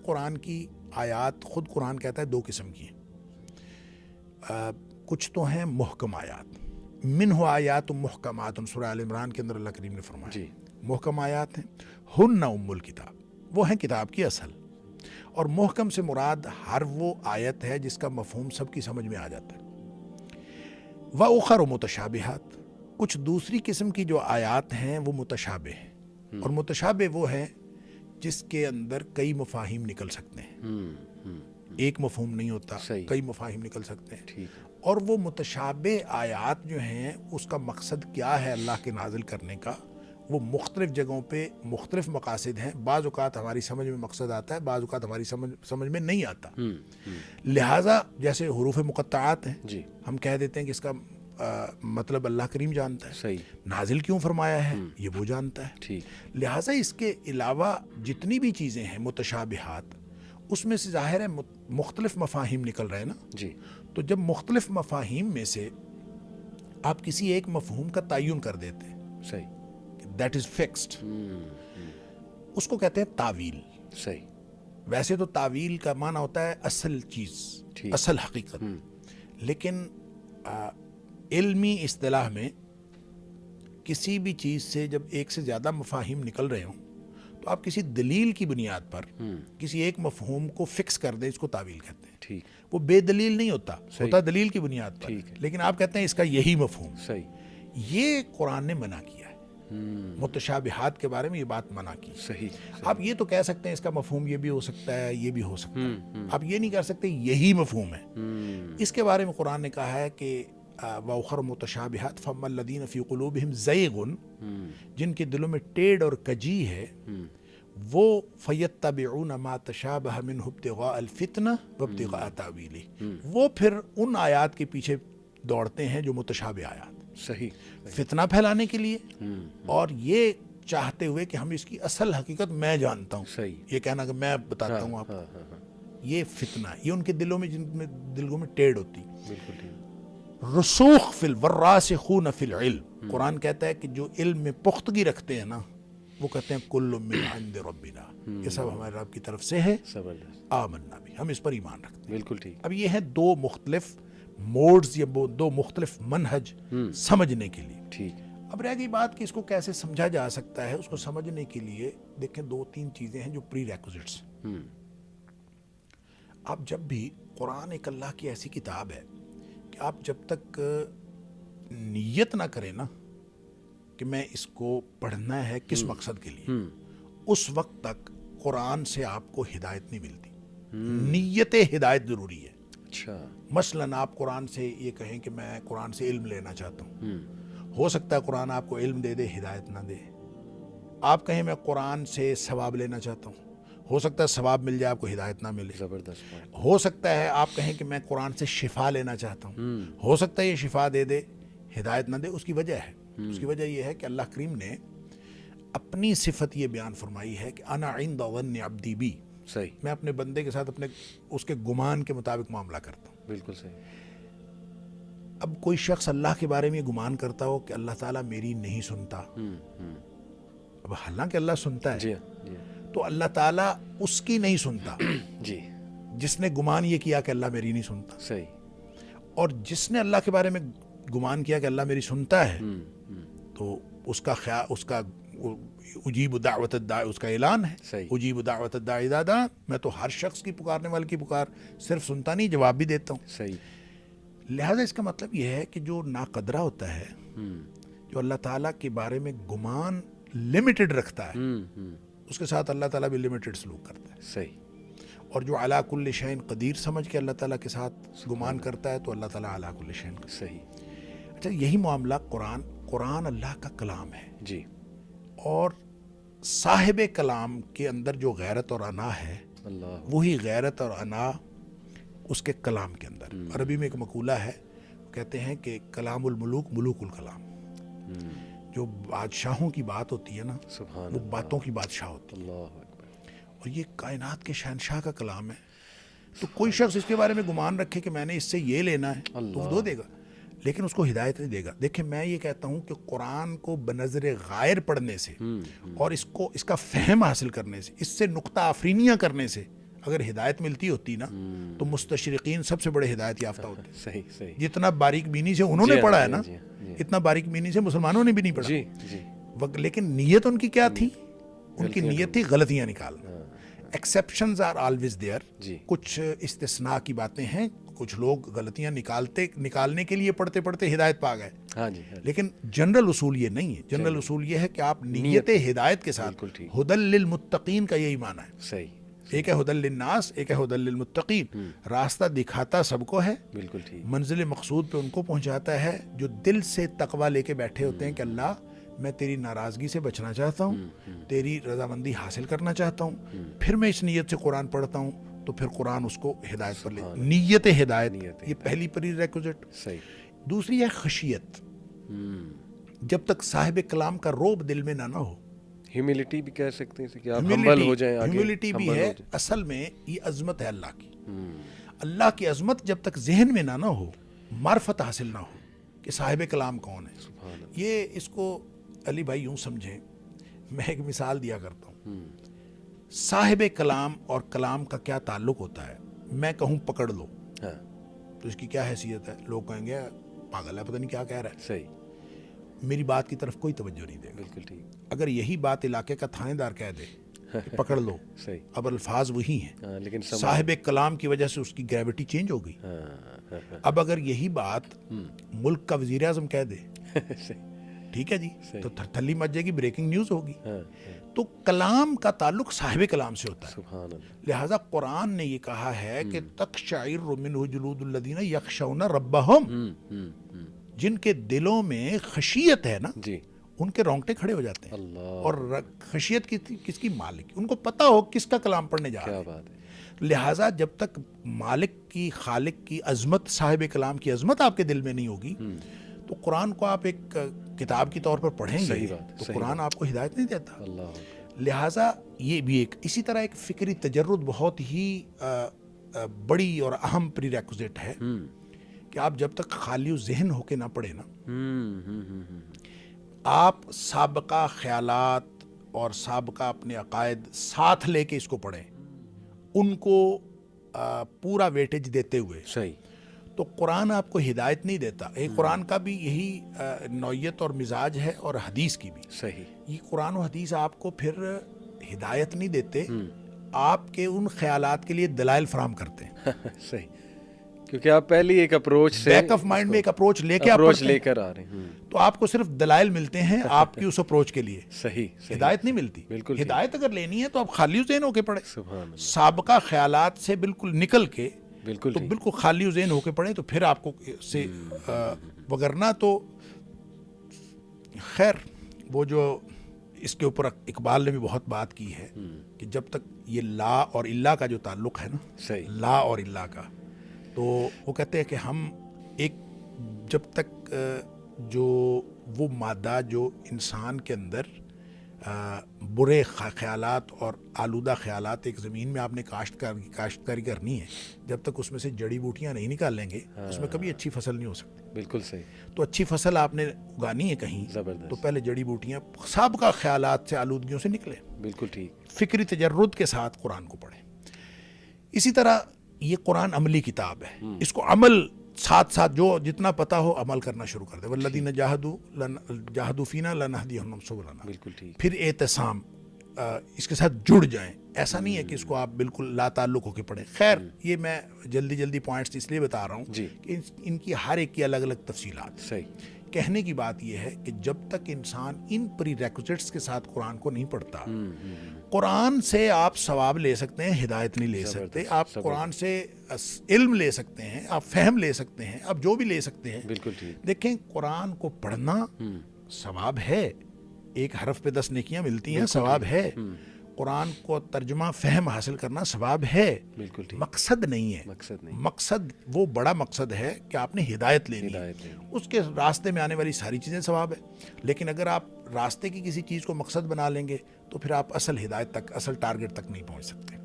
قرآن کی آیات خود قرآن کہتا ہے دو قسم کی ہیں. کچھ تو ہیں محکم آیات، منہ آیات محکمات، سورہ آل عمران کے اندر اللہ کریم نے فرمایا جی محکم آیات ہیں، ہن ام الکتاب، وہ ہیں کتاب کی اصل. اور محکم سے مراد ہر وہ آیت ہے جس کا مفہوم سب کی سمجھ میں آ جاتا ہے. وَأُخَرُ متشابہات، کچھ دوسری قسم کی جو آیات ہیں وہ متشابہ ہیں، اور متشابہ وہ ہے جس کے اندر کئی مفاہیم نکل سکتے ہیں، ایک مفہوم نہیں ہوتا، صحیح. کئی مفاہیم نکل سکتے ہیں. ٹھیک ہے. اور وہ متشابہ آیات جو ہیں اس کا مقصد کیا ہے اللہ کے نازل کرنے کا، وہ مختلف جگہوں پہ مختلف مقاصد ہیں. بعض اوقات ہماری سمجھ میں مقصد آتا ہے، بعض اوقات ہماری سمجھ میں نہیں آتا. لہٰذا جیسے حروف مقطعات ہیں، جی ہم کہہ دیتے ہیں کہ اس کا مطلب اللہ کریم جانتا ہے، صحیح. نازل کیوں فرمایا ہے یہ وہ جانتا ہے. ٹھیک. لہٰذا اس کے علاوہ جتنی بھی چیزیں ہیں متشابہات، اس میں سے ظاہر ہے مختلف مفاہیم نکل رہے ہیں نا. جی تو جب مختلف مفاہیم میں سے آپ کسی ایک مفہوم کا تعین کر دیتے ہیں، صحیح. دیٹ از فکسڈ، اس کو کہتے ہیں تعویل. صحیح. ویسے تو تعویل کا معنی ہوتا ہے اصل چیز، ٹھیک. اصل حقیقت. لیکن علمی اصطلاح میں کسی بھی چیز سے جب ایک سے زیادہ مفاہیم نکل رہے ہوں تو آپ کسی دلیل کی بنیاد پر کسی ایک مفہوم کو فکس کر دیں، اس کو تعویل کہتے ہیں. ٹھیک. وہ بے دلیل نہیں ہوتا، ہوتا دلیل کی بنیاد پر. ٹھیک ہے. لیکن آپ کہتے ہیں اس کا یہی مفہوم. صحیح. یہ قرآن نے منع کیا ہے. متشابہات کے بارے میں یہ بات منع کی. صحیح. آپ یہ تو کہہ سکتے ہیں اس کا مفہوم یہ بھی ہو سکتا ہے، یہ بھی ہو سکتا ہے. آپ یہ نہیں کر سکتے یہی مفہوم ہے. اس کے بارے میں قرآن نے کہا ہے کہ وَأُخَرُ مُتَشَابِهَاتٌ فَأَمَّا الَّذِينَ فِي قُلُوبِهِمْ زَيْغٌ، جن کے دلوں میں ٹیڑھ اور کجی ہے، وہ فَيَتَّبِعُونَ مَا تَشَابَهَ مِنْهُ ابْتِغَاءَ الْفِتْنَةِ وَابْتِغَاءَ تَأْوِيلِهِ، وہ پھر ان آیات کے پیچھے دوڑتے ہیں جو متشابہ آیات، صحیح. فتنہ پھیلانے کے لیے، اور یہ چاہتے ہوئے کہ ہم اس کی اصل حقیقت میں جانتا ہوں. صحیح. یہ کہنا کہ میں بتاتا ہوں آپ کو، یہ فتنہ، یہ ان کے دلوں میں، جن میں دلوں میں ٹیڑھ ہوتی. بالکل ٹھیک. رسوخ فی الراسخون فی العلم، قرآن کہتا ہے کہ جو علم میں پختگی رکھتے ہیں نا، وہ کہتے ہیں کل من عند ربنا، یہ سب ہمارے رب کی طرف سے ہے، زبردست. آمنا بھی، ہم اس پر ایمان رکھتے ہیں. بالکل ٹھیک. اب یہ ہیں دو مختلف موڈز یا دو مختلف منہج سمجھنے کے لیے. ٹھیک. اب رہ گئی بات کہ اس کو کیسے سمجھا جا سکتا ہے. اس کو سمجھنے کے لیے دیکھیں دو تین چیزیں ہیں جو پری ریکوزٹس. آپ جب بھی قرآن ایک اللہ کی ایسی کتاب ہے کہ آپ جب تک نیت نہ کریں نا کہ میں اس کو پڑھنا ہے کس مقصد کے لیے، اس وقت تک قرآن سے آپ کو ہدایت نہیں ملتی. نیت ہدایت ضروری ہے. اچھا. مثلاً آپ قرآن سے یہ کہیں کہ میں قرآن سے علم لینا چاہتا ہوں، ہو سکتا ہے قرآن آپ کو علم دے دے، ہدایت نہ دے. آپ کہیں میں قرآن سے ثواب لینا چاہتا ہوں، ہو سکتا ہے ثواب مل جائے، آپ کو ہدایت نہ ملے. زبردست. ہو سکتا ہے آپ کہیں کہ میں قرآن سے شفا لینا چاہتا ہوں، ہو سکتا ہے یہ شفا دے دے، ہدایت نہ دے. اس کی وجہ ہے، اس کی وجہ یہ ہے کہ اللہ کریم نے اپنی صفت یہ بیان فرمائی ہے کہ انا عند ظن عبدی بی، صحیح. میں اپنے بندے کے ساتھ اپنے اس کے گمان کے مطابق معاملہ کرتا ہوں. بالکل صحیح. اب کوئی شخص اللہ کے بارے میں گمان کرتا ہو کہ اللہ تعالیٰ میری نہیں سنتا، اب حالانکہ اللہ سنتا ہے، جی تو اللہ تعالیٰ اس کی نہیں سنتا جی. جس نے گمان یہ کیا کہ اللہ میری نہیں سنتا. صحیح. اور جس نے اللہ کے بارے میں گمان کیا کہ اللہ میری سنتا ہے، تو اس کا خیال، اس کا اجیب دعوت الداعی، اس کا اعلان ہے، صحیح. اجیب دعوت الداعی اذا دعان، میں تو ہر شخص کی پکارنے والے کی پکار صرف سنتا نہیں، جواب بھی دیتا ہوں. صحیح. لہذا اس کا مطلب یہ ہے کہ جو ناقدرہ ہوتا ہے، جو اللہ تعالیٰ کے بارے میں گمان لمیٹڈ رکھتا ہے، اس کے ساتھ اللہ تعالیٰ بھی لمیٹڈ سلوک کرتا ہے. صحیح. اور جو علی کل شیء قدیر سمجھ کے اللہ تعالیٰ کے ساتھ گمان کرتا ہے، تو اللہ تعالیٰ علی کل شیء قدیر. صحیح. اچھا، یہی معاملہ قرآن اللہ کا کلام ہے، جی. اور صاحب کلام کے اندر جو غیرت اور انا ہے، اللہ. وہی غیرت اور انا اس کے کلام کے اندر. عربی میں ایک مقولہ ہے، کہتے ہیں کہ کلام الملوک ملوک الکلام. جو بادشاہوں کی بات ہوتی ہے نا، سبحان وہ باتوں کی بادشاہ ہوتی ہے. اللہ اکبر. اور یہ کائنات کے شہنشاہ کا کلام ہے. تو کوئی شخص اس کے بارے میں گمان رکھے کہ میں نے اس سے یہ لینا ہے، تو وہ دو دے گا، لیکن اس کو ہدایت نہیں دے گا. دیکھیں، میں یہ کہتا ہوں کہ قرآن کو بنظر غائر پڑھنے سے اور اس کا فہم حاصل کرنے سے، اس سے نقطہ آفرینیاں کرنے سے اگر ہدایت ملتی ہوتی نا تو مستشرقین سب سے بڑے ہدایت یافتہ ہوتے. صحیح صحیح. جتنا باریک بینی سے انہوں نے پڑھا ہے نا, اتنا باریک بینی سے مسلمانوں نے بھی نہیں پڑھا. جی جی. لیکن نیت ان کی کیا تھی؟ ان کی نیت تھی غلطیاں نکالنا. Exceptions are always there. کچھ استثناء کی باتیں ہیں, کچھ لوگ غلطیاں نکالنے کے لیے پڑھتے پڑھتے ہدایت پا گئے. ہاں جی. لیکن جنرل اصول یہ نہیں ہے. جنرل اصول یہ ہے کہ آپ نیت ہدایت کے ساتھ, ہدی للمتقین کا یہی معنی ہے. صحیح. ایک ہے ہدی للناس, ایک ہے ہدی للمتقین. راستہ دکھاتا سب کو ہے, بالکل ٹھیک. منزل مقصود پہ ان کو پہنچاتا ہے جو دل سے تقوی لے کے بیٹھے ہوتے ہیں کہ اللہ میں تیری ناراضگی سے بچنا چاہتا ہوں, تیری رضامندی حاصل کرنا چاہتا ہوں. پھر میں اس نیت سے قرآن پڑھتا ہوں تو پھر قرآن اس کو ہدایت پر لے. نیت ہدایت, یہ پہلی پری ریکوزٹ. صحیح. دوسری ہے خشیت. جب تک صاحب کلام کا روب دل میں نہ ہو, ہیوملٹی بھی کہہ سکتے ہیں کہ آپ ہمبل ہو جائیں. ہیوملٹی بھی ہے. اصل میں یہ عظمت ہے اللہ کی. اللہ کی عظمت جب تک ذہن میں نہ ہو, معرفت حاصل نہ ہو کہ صاحب کلام کون ہے. یہ اس کو علی بھائی یوں سمجھیں, میں ایک مثال دیا کرتا ہوں. صاحب کلام اور کلام کا کیا تعلق ہوتا ہے؟ میں کہوں پکڑ لو تو اس کی کیا حیثیت ہے؟ لوگ کہیں گے پاگل ہے, پتہ نہیں کیا کہہ رہا ہے. صحیح. میری بات کی طرف کوئی توجہ نہیں دے گا. بالکل ٹھیک. اگر یہی بات علاقے کا تھانے دار کہہ دے کہ پکڑ لو, صحیح. اب الفاظ وہی ہیں, لیکن صاحب کلام کی وجہ سے اس کی گریوٹی چینج ہو گئی. اب اگر یہی بات ملک کا وزیر اعظم کہہ دے, ٹھیک ہے جی, تو تھلی مچ جائے گی, بریکنگ نیوز ہوگی. تو کلام کا تعلق صاحب کلام سے ہوتا ہے. لہٰذا قرآن نے یہ کہا ہے کہ تقشعر منہ جلود الذین یخشون ربہم, جن کے دلوں میں خشیت ہے نا, ان کے رونگٹے کھڑے ہو جاتے ہیں. اور خشیت کس کی؟ مالک. ان کو پتہ ہو کس کا کلام پڑھنے جا رہا ہے. لہٰذا جب تک مالک کی, خالق کی عظمت, صاحب کلام کی عظمت آپ کے دل میں نہیں ہوگی تو قرآن کو آپ ایک کتاب کی طور پر پڑھیں گے تو قرآن آپ کو ہدایت نہیں دیتا. لہٰذا یہ بھی ایک اسی طرح ایک فکری تجرد بہت ہی بڑی اور اہم پری ریکوزٹ ہے کہ آپ جب تک خالی ذہن ہو کے نہ پڑھیں نا, آپ سابقہ خیالات اور سابقہ اپنے عقائد ساتھ لے کے اس کو پڑھیں, ان کو پورا ویٹیج دیتے ہوئے. صحیح. تو قرآن آپ کو ہدایت نہیں دیتا. قرآن کا بھی یہی نوعیت اور مزاج ہے, اور حدیث کی بھی. صحیح. یہ قرآن و حدیث آپ کو پھر ہدایت نہیں دیتے, آپ کے ان خیالات کے لیے دلائل فراہم کرتے ہیں. صحیح. کیونکہ آپ پہلی ایک اپروچ سے بیک آف مائنڈ میں ایک اپروچ لے کر آ رہے ہیں, تو آپ کو صرف دلائل ملتے ہیں آپ کی اس اپروچ کے لیے. صحیح. ہدایت نہیں ملتی. بالکل. ہدایت اگر لینی ہے تو آپ خالی ذہن ہو کے پڑھیں, سابقہ خیالات سے بالکل نکل کے, تو بالکل خالی ذہن ہو کے پڑھیں, تو پھر آپ کو سے وگرنہ تو خیر. وہ جو اس کے اوپر اقبال نے بھی بہت بات کی ہے کہ جب تک یہ لا اور اللہ کا جو تعلق ہے نا, لا اور اللہ کا, تو وہ کہتے ہیں کہ ہم ایک جب تک جو وہ مادہ جو انسان کے اندر برے خیالات اور آلودہ خیالات, ایک زمین میں آپ نے کاشتکاری کرنی ہے, جب تک اس میں سے جڑی بوٹیاں نہیں نکال لیں گے اس میں کبھی اچھی فصل نہیں ہو سکتی. بالکل صحیح. تو اچھی فصل آپ نے اگانی ہے کہیں, تو پہلے جڑی بوٹیاں سابقہ خیالات سے, آلودگیوں سے نکلے. بالکل ٹھیک. فکری تجرد کے ساتھ قرآن کو پڑھیں. اسی طرح یہ قرآن عملی کتاب ہے, اس کو عمل ساتھ ساتھ جو جتنا پتہ ہو عمل کرنا شروع کر دے. والذین جاہدوا فینا لنہدینہم سبلنا. بالکل ٹھیک. پھر اعتصام, اس کے ساتھ جڑ جائیں. ایسا نہیں ہے کہ اس کو آپ بالکل لا تعلق ہو کے پڑھیں. خیر, یہ میں جلدی پوائنٹس اس لیے بتا رہا ہوں کہ ان کی ہر ایک کی الگ الگ تفصیلات. صحیح. کہنے کی بات یہ ہے کہ جب تک انسان ان پری ریکوزٹس کے ساتھ قرآن کو نہیں پڑھتا, قرآن سے آپ ثواب لے سکتے ہیں, ہدایت نہیں لے سکتے. آپ قرآن سے علم لے سکتے ہیں, آپ فہم لے سکتے ہیں, آپ جو بھی لے سکتے ہیں. بالکل ٹھیک. دیکھیں, قرآن کو پڑھنا ثواب ہے, ایک حرف پہ 10 نیکیاں ملتی ہیں, ثواب ہے. قرآن کو ترجمہ فہم حاصل کرنا ثواب ہے. بالکل ٹھیک. مقصد نہیں ہے. مقصد وہ بڑا مقصد ہے کہ آپ نے ہدایت لینی ہے, اس کے راستے میں آنے والی ساری چیزیں ثواب ہے. لیکن اگر آپ راستے کی کسی چیز کو مقصد بنا لیں گے تو پھر آپ اصل ہدایت تک, اصل ٹارگٹ تک نہیں پہنچ سکتے.